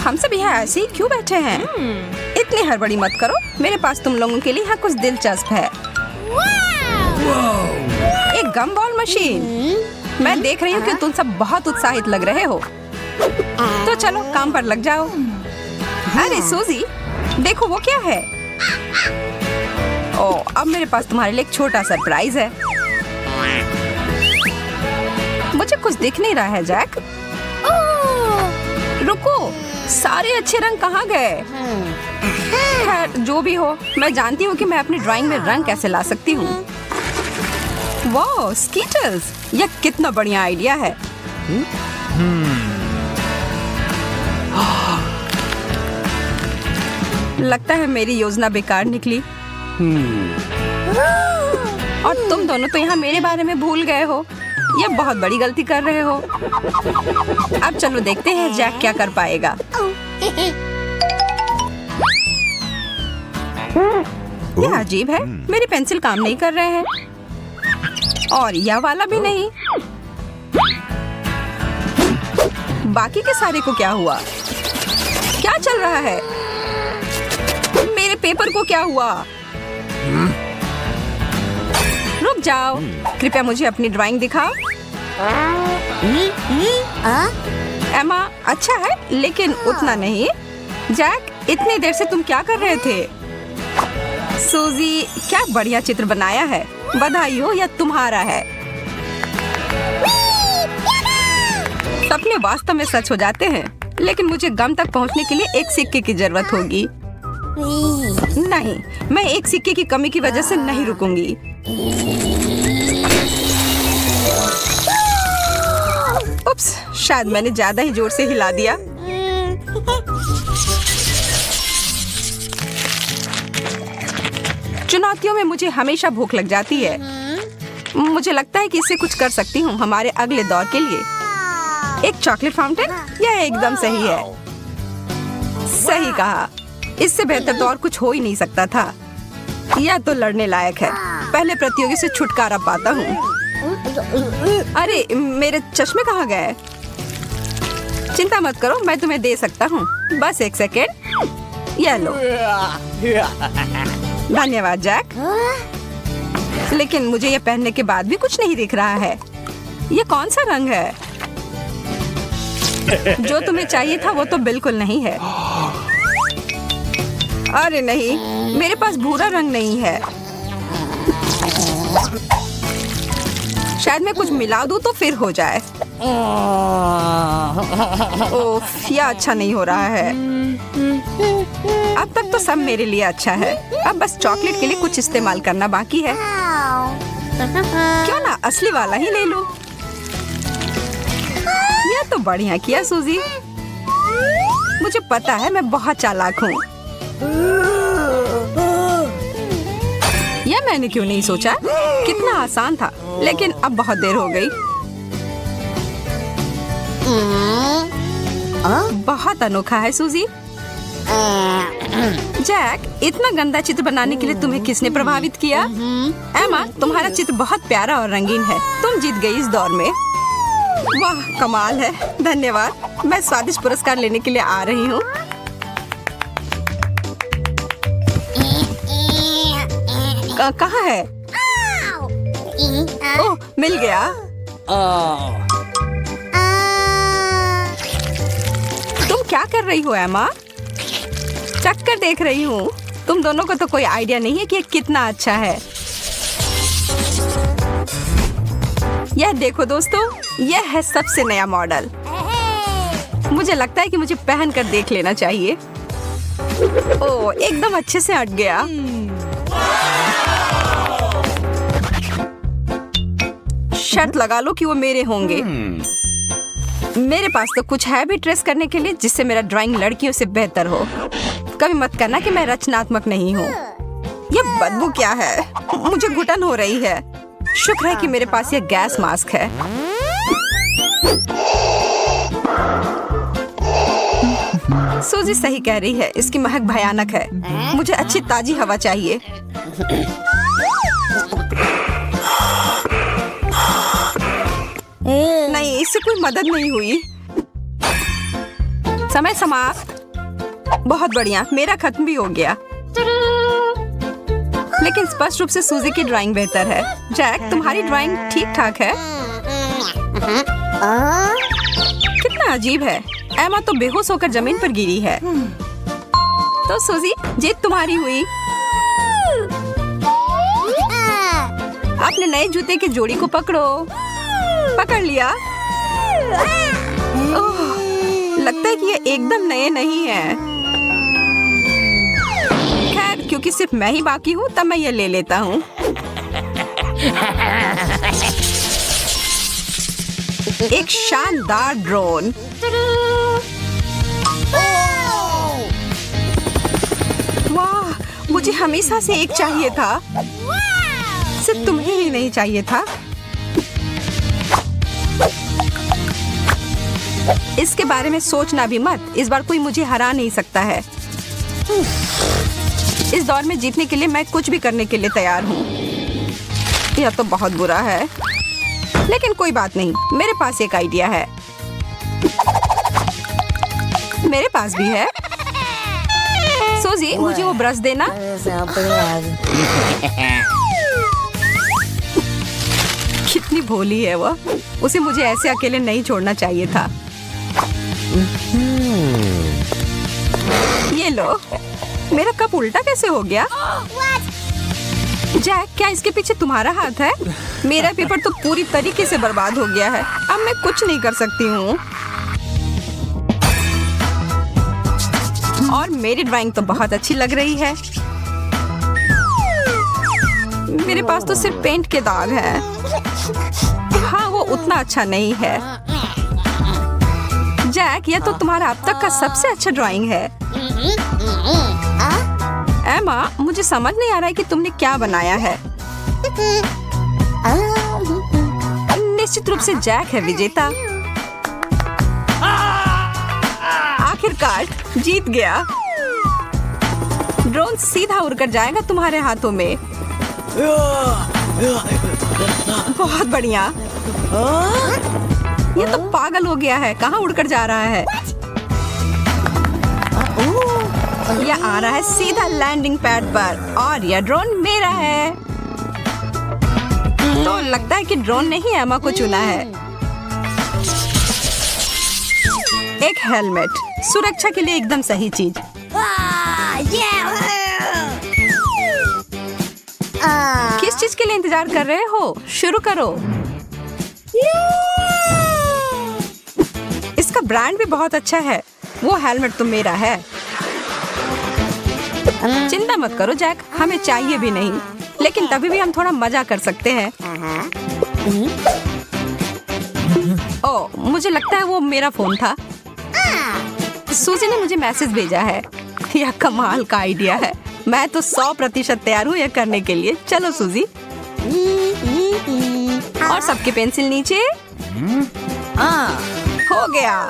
हम सब यहाँ ऐसे ही क्यों बैठे हैं? इतनी हड़बड़ी मत करो, मेरे पास तुम लोगों के लिए यहाँ कुछ दिलचस्प है। एक गम बॉल मशीन। मैं देख रही हूँ कि तुम सब बहुत उत्साहित लग रहे हो, तो चलो काम पर लग जाओ। अरे सूजी, देखो वो क्या है। ओ, अब मेरे पास तुम्हारे लिए एक छोटा सरप्राइज है। मुझे कुछ दिख नहीं रहा है जैक। रुको, सारे अच्छे रंग कहाँ गए? खैर जो भी हो, मैं जानती हूँ कि मैं अपनी ड्राइंग में रंग कैसे ला सकती हूँ। वाह, स्कीटल्स, यह कितना बढ़िया आइडिया है। लगता है मेरी योजना बेकार निकली। और तुम दोनों तो यहाँ मेरे बारे में भूल गए हो। यह बहुत बड़ी गलती कर रहे हो। अब चलो देखते हैं जैक क्या कर पाएगा। यह अजीब है, मेरी पेंसिल काम नहीं कर रहे हैं और यह वाला भी नहीं। बाकी के सारे को क्या हुआ? क्या चल रहा है? मेरे पेपर को क्या हुआ? रुक जाओ, कृपया मुझे अपनी ड्राइंग दिखाओ। एमा, अच्छा है लेकिन उतना नहीं। जैक, इतनी देर से तुम क्या कर रहे थे? सूजी, क्या बढ़िया चित्र बनाया है। बधाई हो, यह तुम्हारा है। सपने वास्तव में सच हो जाते हैं, लेकिन मुझे गम तक पहुंचने के लिए एक सिक्के की जरूरत होगी। नहीं, मैं एक सिक्के की कमी की वजह से नहीं रुकूंगी। उप्स, शायद मैंने ज्यादा ही जोर से हिला दिया। चुनौतियों में मुझे हमेशा भूख लग जाती है। मुझे लगता है कि इससे कुछ कर सकती हूँ हमारे अगले दौर के लिए। एक चॉकलेट फाउंटेन, यह एकदम सही है। सही कहा, इससे बेहतर तो और कुछ हो ही नहीं सकता था। यह तो लड़ने लायक है। पहले प्रतियोगी से छुटकारा पाता हूँ। अरे, मेरे चश्मे कहाँ गए? चिंता मत करो, मैं तुम्हें दे सकता हूँ। बस एक सेकेंड, यह लो। धन्यवाद जैक, लेकिन मुझे यह पहनने के बाद भी कुछ नहीं दिख रहा है। यह कौन सा रंग है? जो तुम्हें चाहिए था वो तो बिल्कुल नहीं है। अरे नहीं, मेरे पास भूरा रंग नहीं है। शायद मैं कुछ मिला दूं तो फिर हो जाए। ओह, यह अच्छा नहीं हो रहा है। अब तक तो सब मेरे लिए अच्छा है। अब बस चॉकलेट के लिए कुछ इस्तेमाल करना बाकी है। क्यों ना असली वाला ही ले लूं? यह तो बढ़िया किया सूजी। मुझे पता है मैं बहुत चालाक हूँ। यह मैंने क्यों नहीं सोचा? कितना आसान था, लेकिन अब बहुत देर हो गई। बहुत अनोखा है सूजी। जैक, इतना गंदा चित्र बनाने के लिए तुम्हें किसने प्रभावित किया? एमा, तुम्हारा चित्र बहुत प्यारा और रंगीन है। तुम जीत गई इस दौर में। वाह, कमाल है। धन्यवाद। मैं स्वादिष्ट पुरस्कार लेने के लिए आ रही हूँ। कहाँ है? ओह, मिल गया। तुम क्या कर रही हो एमा? चक्कर देख रही हूँ। तुम दोनों को तो कोई आइडिया नहीं है कि ये कितना अच्छा है। यह देखो दोस्तों, यह है सबसे नया मॉडल। मुझे लगता है कि मुझे पहन कर देख लेना चाहिए। ओह, एकदम अच्छे से अट गया। शर्त लगा लो कि वो मेरे होंगे। मेरे पास तो कुछ है भी ट्रेस करने के लिए जिससे मेरा ड्राइंग लड़कियों से बेहतर हो। कभी मत करना कि मैं रचनात्मक नहीं हूँ। ये बदबू क्या है? मुझे घुटन हो रही है। शुक्र है कि मेरे पास ये गैस मास्क है। सूजी सही कह रही है, इसकी महक भयानक है। मुझे अच्छी ताजी हवा चाहिए। नहीं, इससे कोई मदद नहीं हुई। समय समाप्त। बहुत बढ़िया, मेरा खत्म भी हो गया। लेकिन स्पष्ट रूप से सूजी की ड्राइंग बेहतर है। जैक, तुम्हारी ड्राइंग ठीक ठाक है। कितना अजीब है। एमा तो बेहोश होकर जमीन पर गिरी है। तो सूजी, जीत तुम्हारी हुई। अपने नए जूते की जोड़ी को पकड़ो। पकड़ लिया। ओह, लगता है कि ये एकदम नए नहीं है। खैर, क्योंकि सिर्फ मैं ही बाकी हूँ, तब मैं ये ले लेता हूँ। एक शानदार ड्रोन। वाह, मुझे हमेशा से एक चाहिए था। सिर्फ तुम्हें ही नहीं चाहिए था। इसके बारे में सोचना भी मत। इस बार कोई मुझे हरा नहीं सकता है। इस दौर में जीतने के लिए मैं कुछ भी करने के लिए तैयार हूँ। यह तो बहुत बुरा है, लेकिन कोई बात नहीं। मेरे पास एक आइडिया है। मेरे पास भी है। सूजी, मुझे वो ब्रश देना। कितनी भोली है वह। उसे मुझे ऐसे अकेले नहीं छोड़ना चाहिए था। ये लो। मेरा कप उल्टा कैसे हो गया? जैक, क्या इसके पीछे तुम्हारा हाथ है? मेरा पेपर तो पूरी तरीके से बर्बाद हो गया है। अब मैं कुछ नहीं कर सकती हूँ। और मेरी ड्राइंग तो बहुत अच्छी लग रही है। मेरे पास तो सिर्फ पेंट के दाग हैं। हाँ, वो उतना अच्छा नहीं है। जैक, यह तो तुम्हारा अब तक का सबसे अच्छा ड्राइंग है। एमा, मुझे समझ नहीं आ रहा है कि तुमने क्या बनाया है। निश्चित रूप से जैक है विजेता। आखिरकार जीत गया। ड्रोन सीधा उड़कर जाएगा तुम्हारे हाथों में। बहुत बढ़िया। ये तो पागल हो गया है। कहाँ उड़कर जा रहा है? यह आ रहा है सीधा लैंडिंग पैड पर और यह ड्रोन मेरा है। तो लगता है कि ड्रोन ने ही एमा को चुना है। एक हेलमेट, सुरक्षा के लिए एकदम सही चीज। किस चीज के लिए इंतजार कर रहे हो? शुरू करो। इसका ब्रांड भी बहुत अच्छा है। वो हेलमेट तो मेरा है। चिंता मत करो जैक, हमें चाहिए भी नहीं, लेकिन तभी भी हम थोड़ा मजा कर सकते हैं। ओह, मुझे लगता है वो मेरा फोन था। सूजी ने मुझे मैसेज भेजा है। यह कमाल का आइडिया है। मैं तो 100% तैयार हूँ यह करने के लिए। चलो सूजी। और सबके पेंसिल नीचे। हो गया।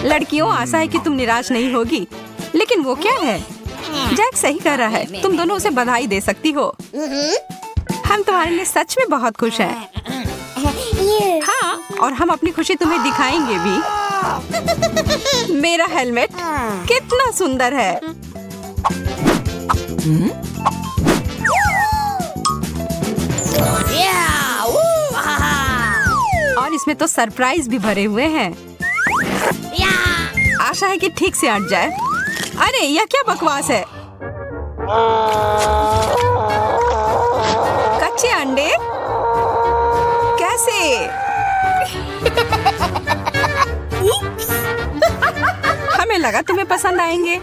लड़कियों, आशा है कि तुम निराश नहीं होगी। लेकिन वो क्या है? जैक सही कह रहा है। तुम दोनों उसे बधाई दे सकती हो। हम तुम्हारे लिए सच में बहुत खुश हैं। हाँ, और हम अपनी खुशी तुम्हें दिखाएंगे भी। मेरा हेलमेट कितना सुंदर है। और इसमें तो सरप्राइज भी भरे हुए हैं। आशा है कि ठीक से अट जाए। अरे, यह क्या बकवास है? कच्चे अंडे कैसे? हमें लगा तुम्हें पसंद आएंगे।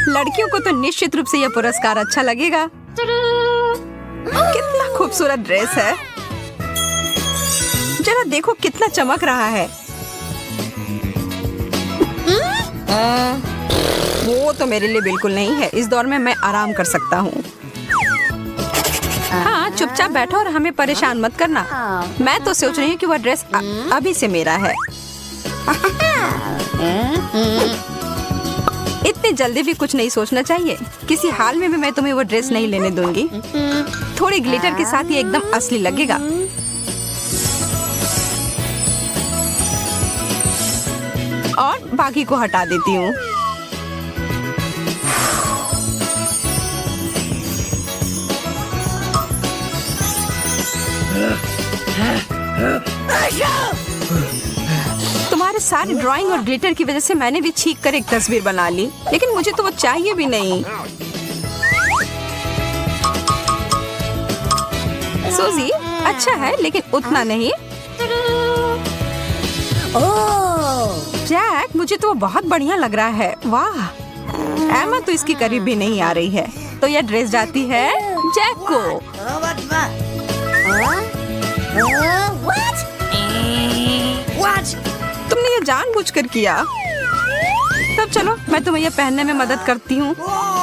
लड़कियों को तो निश्चित रूप से यह पुरस्कार अच्छा लगेगा। कितना खूबसूरत ड्रेस है। जरा देखो कितना चमक रहा है। वो तो मेरे लिए बिल्कुल नहीं है। इस दौर में मैं आराम कर सकता हूँ। हाँ, चुपचाप बैठो और हमें परेशान मत करना। मैं तो सोच रही हूँ कि वह ड्रेस अभी से मेरा है। इतनी जल्दी भी कुछ नहीं सोचना चाहिए। किसी हाल में भी मैं तुम्हें वो ड्रेस नहीं लेने दूंगी। थोड़ी ग्लिटर के साथ ये एकदम असली लगेगा। और बाकी को हटा देती हूँ। तुम्हारे सारे ड्राइंग और ग्लिटर की वजह से मैंने भी छींक कर एक तस्वीर बना ली, लेकिन मुझे तो वो चाहिए भी नहीं। सूजी अच्छा है लेकिन उतना नहीं। जैक मुझे तो वो बहुत बढ़िया लग रहा है। वाह, एमा तो इसकी करीब भी नहीं आ रही है। तो यह ड्रेस जाती है जैक को। तुमने ये जानबूझकर किया। तब चलो मैं तुम्हें ये पहनने में मदद करती हूँ।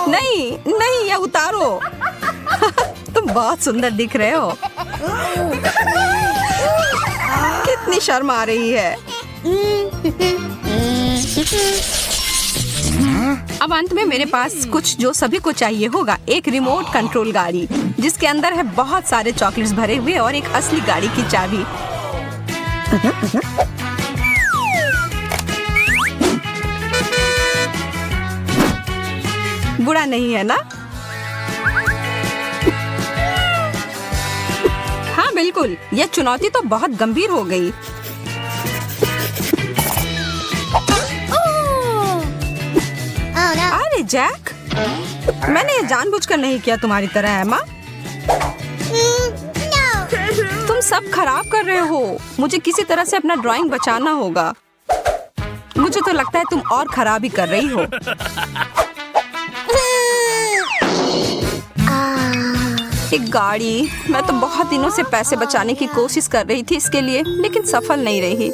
नहीं नहीं, ये उतारो। तुम बहुत सुंदर दिख रहे हो। कितनी शर्म आ रही है। अब अंत में मेरे पास कुछ जो सभी को चाहिए होगा, एक रिमोट कंट्रोल गाड़ी जिसके अंदर है बहुत सारे चॉकलेट्स भरे हुए और एक असली गाड़ी की चाबी। बुरा नहीं है ना? हाँ बिल्कुल, यह चुनौती तो बहुत गंभीर हो गई। अरे जैक, मैंने ये जानबूझकर नहीं किया तुम्हारी तरह एमा। तुम सब खराब कर रहे हो। मुझे किसी तरह से अपना ड्राइंग बचाना होगा। मुझे तो लगता है तुम और खराब ही कर रही हो। एक गाड़ी, मैं तो बहुत दिनों से पैसे बचाने की कोशिश कर रही थी इसके लिए, लेकिन सफल नहीं रही।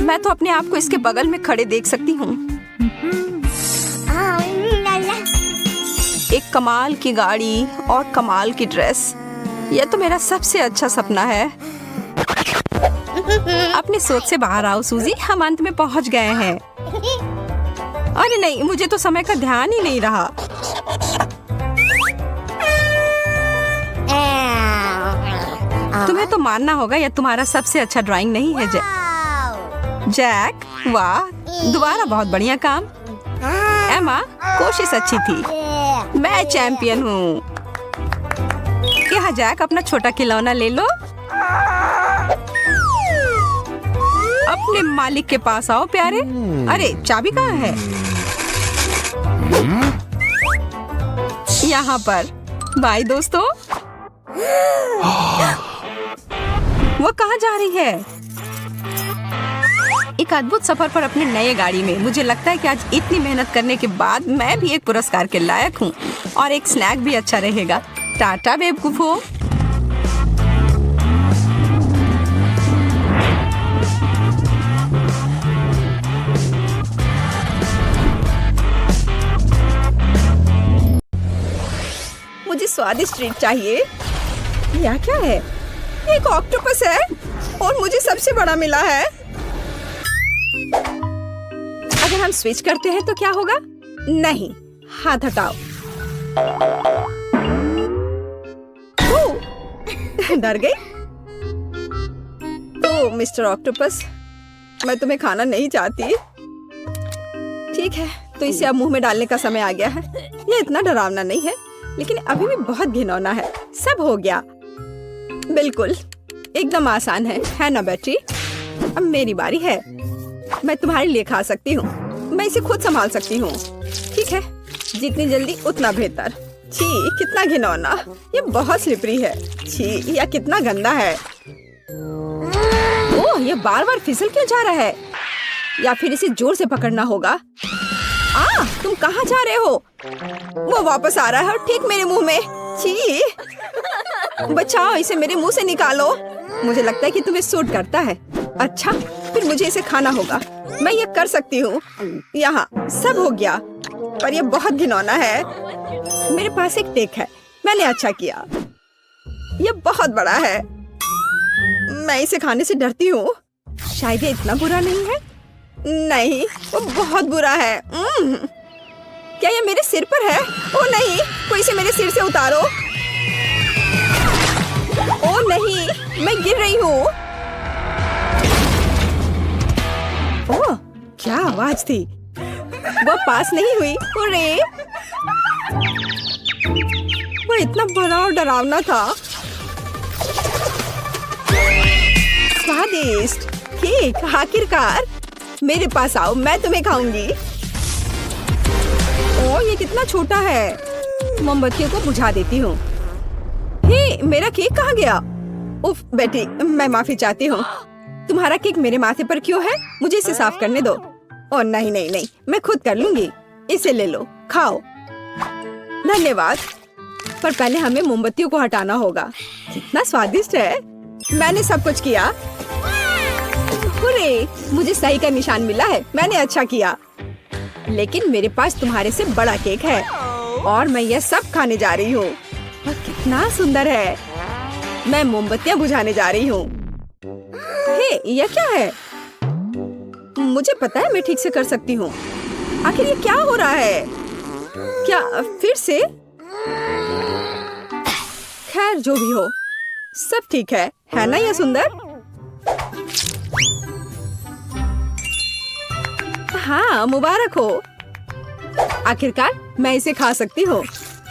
मैं तो अपने आप को इसके बगल में खड़े देख सकती हूँ। एक कमाल की गाड़ी और कमाल की ड्रेस, यह तो मेरा सबसे अच्छा सपना है। अपनी सोच से बाहर आओ सूजी, हम अंत में पहुँच गए हैं। अरे नहीं, मुझे तो समय का ध्यान ही नहीं रहा। तुम्हें तो मानना होगा यह तुम्हारा सबसे अच्छा ड्राइंग नहीं है जैक। वाह, दोबारा बहुत बढ़िया काम। एमा, कोशिश अच्छी थी। मैं चैंपियन हूँ। क्या जैक, अपना छोटा खिलौना ले लो। अपने मालिक के पास आओ प्यारे। अरे चाबी कहाँ है? यहाँ पर। बाय दोस्तों। वो कहाँ जा रही है? एक अद्भुत सफर पर अपनी नई गाड़ी में। मुझे लगता है कि आज इतनी मेहनत करने के बाद मैं भी एक पुरस्कार के लायक हूँ और एक स्नैक भी अच्छा रहेगा। टाटा बेवकूफो। मुझे स्वादिष्ट ट्रीट चाहिए। यह क्या है? एक ऑक्टोपस है और मुझे सबसे बड़ा मिला है। अगर हम स्विच करते हैं तो क्या होगा? नहीं, हाथ हटाओ। डर गई? तो मिस्टर ऑक्टोपस, मैं तुम्हें खाना नहीं चाहती। ठीक है, तो इसे अब मुंह में डालने का समय आ गया है। यह इतना डरावना नहीं है, लेकिन अभी भी बहुत घिनौना है। सब हो गया। बिल्कुल, एकदम आसान है ना बेटी? अब मेरी बारी है। मैं तुम्हारे लिए खा सकती हूँ। मैं इसे खुद संभाल सकती हूँ। ठीक है, जितनी जल्दी उतना बेहतर। छी, कितना घिनौना। ये बहुत स्लिपरी है। छी, यह कितना गंदा है। ओह, ये बार बार फिसल क्यों जा रहा है? या फिर इसे जोर से पकड़ना होगा। तुम कहाँ जा रहे हो? वो वापस आ रहा है और ठीक मेरे मुंह में। छी, बचाओ, इसे मेरे मुंह से निकालो। मुझे लगता है कि तुम्हें सूट करता है। अच्छा, फिर मुझे इसे खाना होगा। मैं ये कर सकती हूँ। यहाँ सब हो गया, पर यह बहुत घिनौना है। मेरे पास एक टेक है। मैंने अच्छा किया। यह बहुत बड़ा है। मैं इसे खाने से डरती हूँ। शायद ये इतना बुरा नहीं है। नहीं, वो बहुत बुरा है। क्या ये मेरे सिर पर है? ओ नहीं, कोई इसे मेरे सिर से उतारो। ओ नहीं, मैं गिर रही हूँ। ओह, क्या आवाज थी? वो पास नहीं हुई। अरे, वो इतना बड़ा और डरावना था। स्वादिष्ट केक, आखिरकार। मेरे पास आओ, मैं तुम्हें खाऊंगी। ओह, ये कितना छोटा है। मोमबत्तियों को बुझा देती हूँ। हे, मेरा केक कहाँ गया? उफ, बेटी, मैं माफी चाहती हूँ। तुम्हारा केक मेरे माथे पर क्यों है? मुझे इसे साफ करने दो। ओह नहीं नहीं नहीं, मैं खुद कर लूंगी। इसे ले लो, खाओ। धन्यवाद। पर पहले हमें मोमबत्तियों को हटाना होगा। कितना स्वादिष्ट है। मैंने सब कुछ किया। अरे, मुझे सही का निशान मिला है। मैंने अच्छा किया। लेकिन मेरे पास तुम्हारे से बड़ा केक है और मैं यह सब खाने जा रही हूँ। कितना सुंदर है। मैं मोमबत्तियाँ बुझाने जा रही हूँ। हे, यह क्या है? मुझे पता है मैं ठीक से कर सकती हूँ। आखिर ये क्या हो रहा है? क्या फिर से? खैर, जो भी हो, सब ठीक है ना? ये सुंदर। हाँ, मुबारक हो। आखिरकार मैं इसे खा सकती हूँ।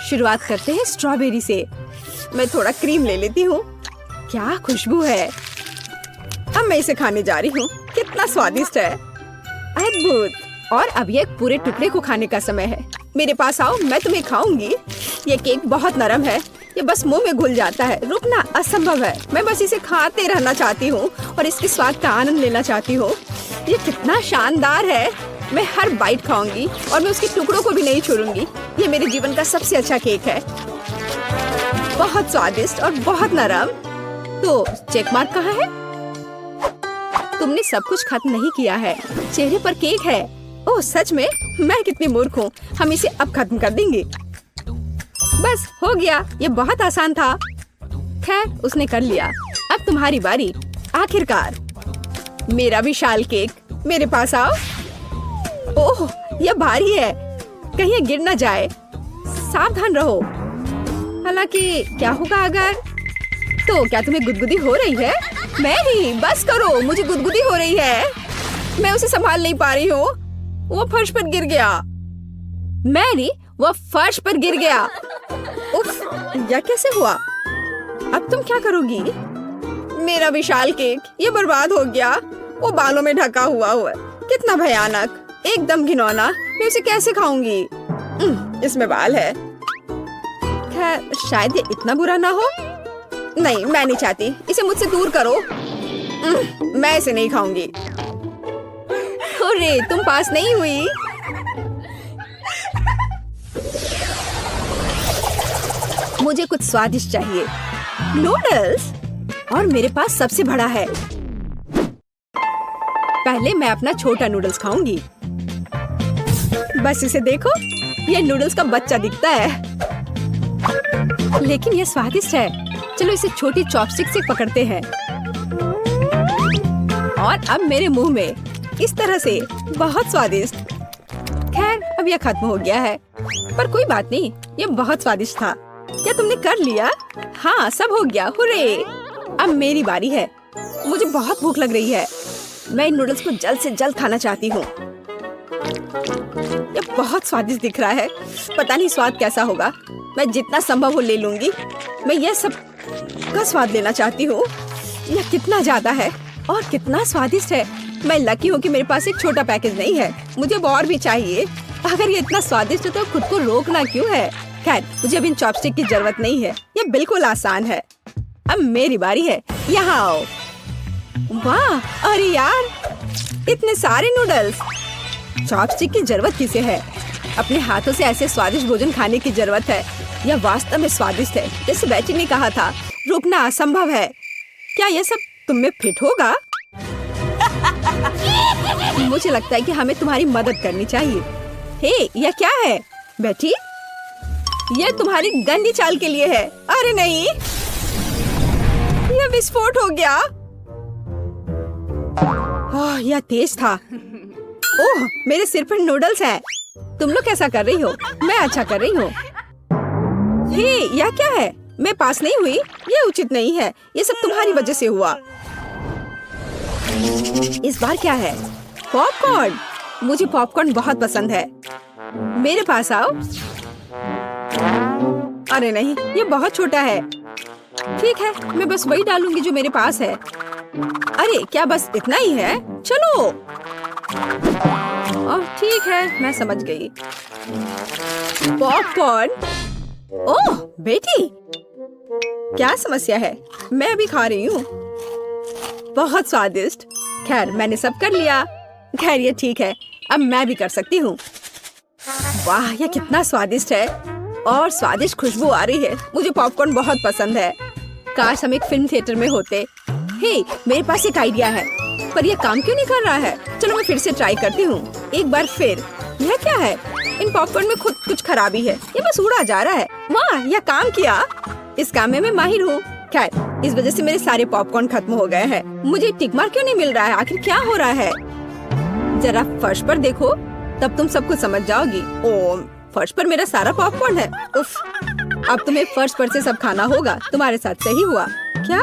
शुरुआत करते हैं स्ट्रॉबेरी से। मैं थोड़ा क्रीम ले लेती हूँ। क्या खुशबू है। अब मैं इसे खाने जा रही हूँ। कितना स्वादिष्ट है। अद्भुत। और अब ये पूरे टुकड़े को खाने का समय है। मेरे पास आओ, मैं तुम्हें खाऊंगी। ये केक बहुत नरम है। ये बस मुंह में घुल जाता है। रुकना असंभव है। मैं बस इसे खाते रहना चाहती हूँ और इसके स्वाद का आनंद लेना चाहती हूँ। ये कितना शानदार है। मैं हर बाइट खाऊंगी और मैं उसके टुकड़ों को भी नहीं छोड़ूंगी। ये मेरे जीवन का सबसे अच्छा केक है। बहुत स्वादिष्ट और बहुत नरम। तो चेक मार्क कहाँ है? तुमने सब कुछ खत्म नहीं किया है। चेहरे पर केक है। ओह, सच में? मैं कितनी मूर्ख हूँ। हम इसे अब खत्म कर देंगे। बस हो गया। ये बहुत आसान था। खैर, उसने कर लिया। अब तुम्हारी बारी। आखिरकार मेरा विशाल केक। मेरे पास आओ। ओह, यह भारी है। कहीं ये गिर न जाए। सावधान रहो। हालांकि क्या होगा अगर? तो क्या तुम्हें गुदगुदी हो रही है? मैरी, बस करो। मुझे गुदगुदी हो रही है। मैं उसे संभाल नहीं पा रही हूँ। वो फर्श पर गिर गया। मैरी, वो फर्श पर गिर गया। उफ, यह कैसे हुआ? अब तुम क्या करोगी? मेरा विशाल केक, ये बर्बाद हो गया। वो बालों में ढका हुआ है। कितना भयानक, एकदम घिनौना। मैं उसे कैसे खाऊंगी? इसमें बाल है। खैर, शायद ये इतना बुरा ना हो। नहीं, मैं नहीं चाहती। इसे मुझसे दूर करो। मैं इसे नहीं खाऊंगी। अरे, तुम पास नहीं हुई। मुझे कुछ स्वादिष्ट चाहिए। नूडल्स? और मेरे पास सबसे बड़ा है। पहले मैं अपना छोटा नूडल्स खाऊंगी। बस इसे देखो, ये नूडल्स का बच्चा दिखता है। लेकिन ये स्वादिष्ट है। चलो इसे छोटी चॉपस्टिक से पकड़ते हैं। और अब मेरे मुंह में इस तरह से। बहुत स्वादिष्ट। खैर, अब यह खत्म हो गया है। पर कोई बात नहीं, ये बहुत स्वादिष्ट था। क्या तुमने कर लिया? हाँ, सब हो गया। हुर्रे! अब मेरी बारी है। मुझे बहुत भूख लग रही है। मैं इन नूडल्स को जल्द से जल्द खाना चाहती हूँ। ये बहुत स्वादिष्ट दिख रहा है। पता नहीं स्वाद कैसा होगा। मैं जितना संभव हो ले लूंगी। मैं यह सब का स्वाद लेना चाहती हूँ। यह कितना ज्यादा है और कितना स्वादिष्ट है। मैं लकी हूँ कि मेरे पास एक छोटा पैकेज नहीं है। मुझे और भी चाहिए। अगर ये इतना स्वादिष्ट है तो खुद को रोकना क्यों है? खैर, मुझे अब इन चॉपस्टिक की जरूरत नहीं है। ये बिल्कुल आसान है। अब मेरी बारी है। यहाँ आओ। वाह, अरे यार, इतने सारे नूडल्स। चॉपस्टिक की जरूरत किसे है? अपने हाथों से ऐसे स्वादिष्ट भोजन खाने की जरूरत है। यह वास्तव में स्वादिष्ट है। जैसे बेटी ने कहा था, रुकना असंभव है। क्या यह सब तुम में फिट होगा? मुझे लगता है कि हमें तुम्हारी मदद करनी चाहिए। हे, यह क्या है बेटी? यह तुम्हारी गंदी चाल के लिए है। अरे नहीं, यह विस्फोट हो गया। ओह यह तेज था। ओह मेरे सिर पर नूडल्स हैं। तुम लोग कैसा कर रही हो? मैं अच्छा कर रही हूँ। हे यह क्या है? मैं पास नहीं हुई। यह उचित नहीं है। ये सब तुम्हारी वजह से हुआ। इस बार क्या है? पॉपकॉर्न। मुझे पॉपकॉर्न बहुत पसंद है। मेरे पास आओ। अरे नहीं, ये बहुत छोटा है। ठीक है, मैं बस वही डालूंगी जो मेरे पास है। अरे क्या बस इतना ही है? चलो। ओह ठीक है, मैं समझ गई। पॉपकॉर्न। ओह बेटी, क्या समस्या है? मैं भी खा रही हूँ। बहुत स्वादिष्ट। खैर मैंने सब कर लिया। खैर ये ठीक है, अब मैं भी कर सकती हूँ। वाह यह कितना स्वादिष्ट है और स्वादिष्ट खुशबू आ रही है। मुझे पॉपकॉर्न बहुत पसंद है। काश हम एक फिल्म थिएटर में होते। हे मेरे पास एक आइडिया है, पर यह काम क्यों नहीं कर रहा है? चलो मैं फिर से ट्राई करती हूँ। एक बार फिर। यह क्या है? इन पॉपकॉर्न में खुद कुछ खराबी है। ये बस उड़ा जा रहा है। वाह यह काम किया। इस काम में मैं माहिर हूँ। खैर इस वजह से मेरे सारे पॉपकॉर्न खत्म हो गए हैं। मुझे टिक मार्क क्यों नहीं मिल रहा है? आखिर क्या हो रहा है? जरा फर्श पर देखो, तब तुम सब कुछ समझ जाओगी। ओह फर्श पर मेरा सारा पॉपकॉर्न है। उफ, अब तुम्हें फर्श पर से सब खाना होगा। तुम्हारे साथ सही हुआ क्या?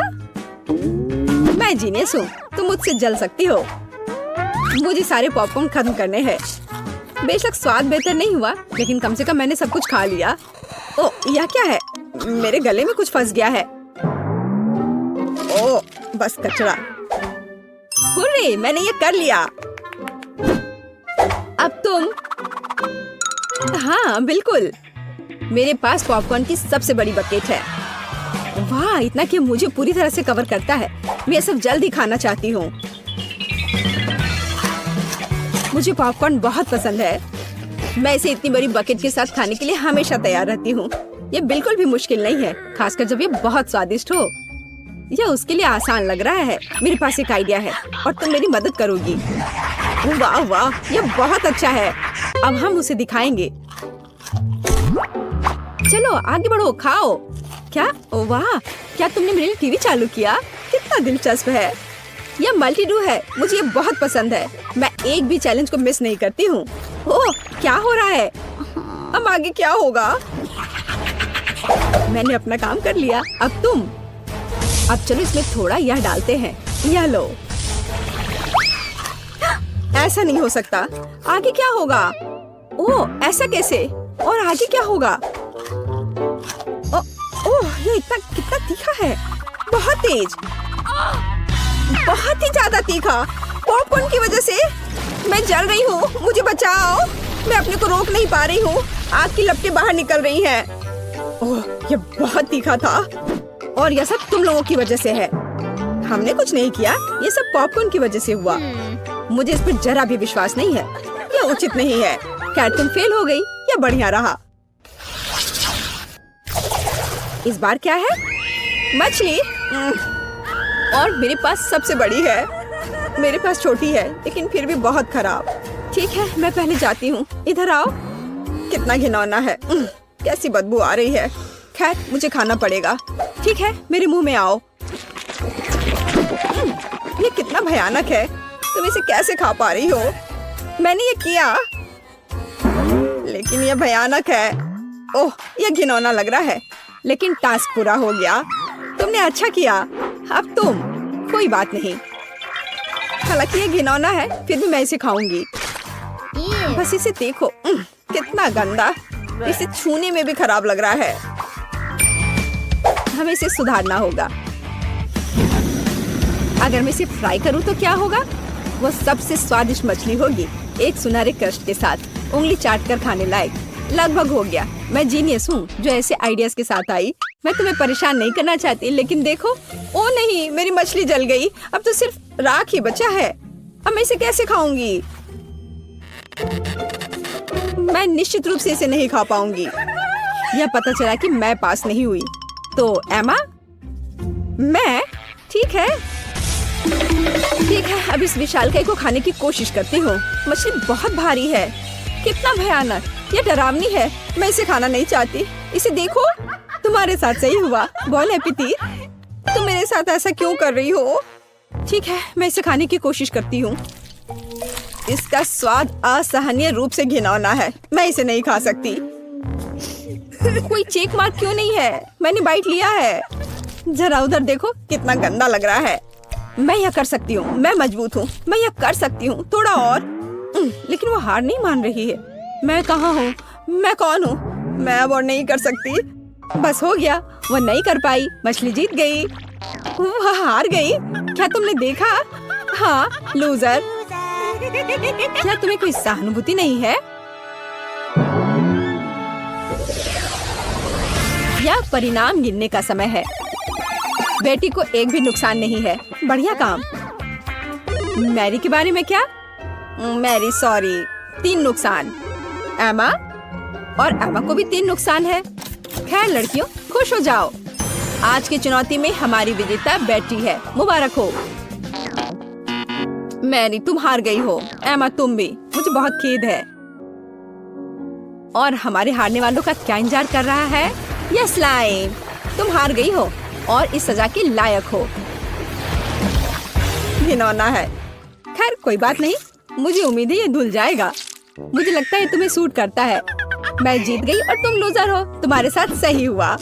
मैं जीनियस हूँ, तुम मुझसे जल सकती हो। मुझे सारे पॉपकॉर्न खत्म करने हैं। बेशक स्वाद बेहतर नहीं हुआ, लेकिन कम से कम मैंने सब कुछ खा लिया। ओह यह क्या है? मेरे गले में कुछ फंस गया है। ओह बस कचरा। हुर्रे, मैंने ये कर लिया। अब तुम। हाँ बिल्कुल, मेरे पास पॉपकॉर्न की सबसे बड़ी बकेट है। वाह इतना कि मुझे पूरी तरह से कवर करता है। मैं ये सब जल्दी खाना चाहती हूँ। मुझे पॉपकॉर्न बहुत पसंद है। मैं इसे इतनी बड़ी बकेट के साथ खाने के लिए हमेशा तैयार रहती हूँ। ये बिल्कुल भी मुश्किल नहीं है, खासकर जब ये बहुत स्वादिष्ट हो। यह उसके लिए आसान लग रहा है। मेरे पास एक आइडिया है और तुम मेरी मदद करोगी। वाह वाह ये बहुत अच्छा है। अब हम उसे दिखाएंगे। चलो आगे बढ़ो, खाओ। क्या? ओ वाह, क्या तुमने मेरे लिए टीवी चालू किया? कितना दिलचस्प है। यह मल्टी डू है, मुझे ये बहुत पसंद है। मैं एक भी चैलेंज को मिस नहीं करती हूँ। ओह क्या हो रहा है? अब आगे क्या होगा? मैंने अपना काम कर लिया, अब तुम। अब चलो इसमें थोड़ा यह डालते हैं। यह लो। ऐसा नहीं हो सकता। आगे क्या होगा? ओह ऐसा कैसे? और आगे क्या होगा? ओह ये इतना कितना तीखा है। बहुत तेज, बहुत ही ज्यादा तीखा। पॉपकॉर्न की वजह से मैं जल रही हूँ। मुझे बचाओ, मैं अपने को रोक नहीं पा रही हूँ। आग की लपटें बाहर निकल रही हैं। ओह ये बहुत तीखा था और यह सब तुम लोगों की वजह से है। हमने कुछ नहीं किया, ये सब पॉपकॉर्न की वजह से हुआ। मुझे इस पर जरा भी विश्वास नहीं है। यह उचित नहीं है। क्या तुम फेल हो गई? यह बढ़िया रहा। इस बार क्या है? मछली। और मेरे पास सबसे बड़ी है। मेरे पास छोटी है लेकिन फिर भी बहुत खराब। ठीक है मैं पहले जाती हूँ। इधर आओ। कितना घिनौना है। कैसी बदबू आ रही है। खैर मुझे खाना पड़ेगा। ठीक है मेरे मुंह में आओ। ये कितना भयानक है। तुम इसे कैसे खा पा रही हो? मैंने ये किया लेकिन ये भयानक है। ओह ये घिनौना लग रहा है, लेकिन टास्क पूरा हो गया। तुमने अच्छा किया। अब तुम। कोई बात नहीं, हालांकि ये घिनौना है फिर भी मैं इसे खाऊंगी। बस इसे देखो, कितना गंदा। इसे छूने में भी खराब लग रहा है। हमें इसे सुधारना होगा। अगर मैं इसे फ्राई करूं तो क्या होगा? वो सबसे स्वादिष्ट मछली होगी, एक सुनहरे क्रस्ट के साथ, उंगली चाट कर खाने लायक। लगभग हो गया। मैं जीनियस हूँ जो ऐसे आइडियाज के साथ आई। मैं तुम्हें परेशान नहीं करना चाहती, लेकिन देखो। ओ नहीं, मेरी मछली जल गई। अब तो सिर्फ राख ही बचा है। अब मैं इसे कैसे खाऊंगी? मैं निश्चित रूप से इसे नहीं खा पाऊंगी। यह पता चला कि मैं पास नहीं हुई। तो एमा, मैं ठीक है। अब इस विशालकाय को खाने की कोशिश करती हूँ। मछली बहुत भारी है। कितना भयानक। ये डरावनी है। मैं इसे खाना नहीं चाहती। इसे देखो। तुम्हारे साथ सही हुआ। बोल एपिटी, तुम मेरे साथ ऐसा क्यों कर रही हो? ठीक है मैं इसे खाने की कोशिश करती हूँ। इसका स्वाद असहनीय रूप से घिनौना है। मैं इसे नहीं खा सकती। कोई चेक मार्क क्यों नहीं है? मैंने बाइट लिया है। जरा उधर देखो, कितना गंदा लग रहा है। मैं यह कर सकती हूँ, मैं मजबूत हूँ, मैं यह कर सकती हूँ, थोड़ा और। लेकिन वो हार नहीं मान रही है। मैं कहाँ हूँ? मैं कौन हूँ? मैं अब और नहीं कर सकती। बस हो गया, वो नहीं कर पाई। मछली जीत गई। वह हार गई। क्या तुमने देखा? हाँ, लूजर। क्या तुम्हें कोई सहानुभूति नहीं है? यह परिणाम गिनने का समय है। बेटी को एक भी नुकसान नहीं है। बढ़िया काम। मैरी के बारे में क्या? मैरी सॉरी, 3 नुकसान। एमा, और एमा को भी 3 नुकसान है। खैर लड़कियों, खुश हो जाओ। आज की चुनौती में हमारी विजेता बेटी है। मुबारक हो। मैरी, तुम हार गई हो। एमा, तुम भी। मुझे बहुत खेद है। और हमारे हारने वालों का क्या इंतजार कर रहा है? यह स्लाइम। तुम हार गई हो और इस सजा के लायक हो। घिनौना है। खैर कोई बात नहीं, मुझे उम्मीद है ये धुल जाएगा। मुझे लगता है तुम्हें सूट करता है। मैं जीत गई और तुम लूजर हो। तुम्हारे साथ सही हुआ।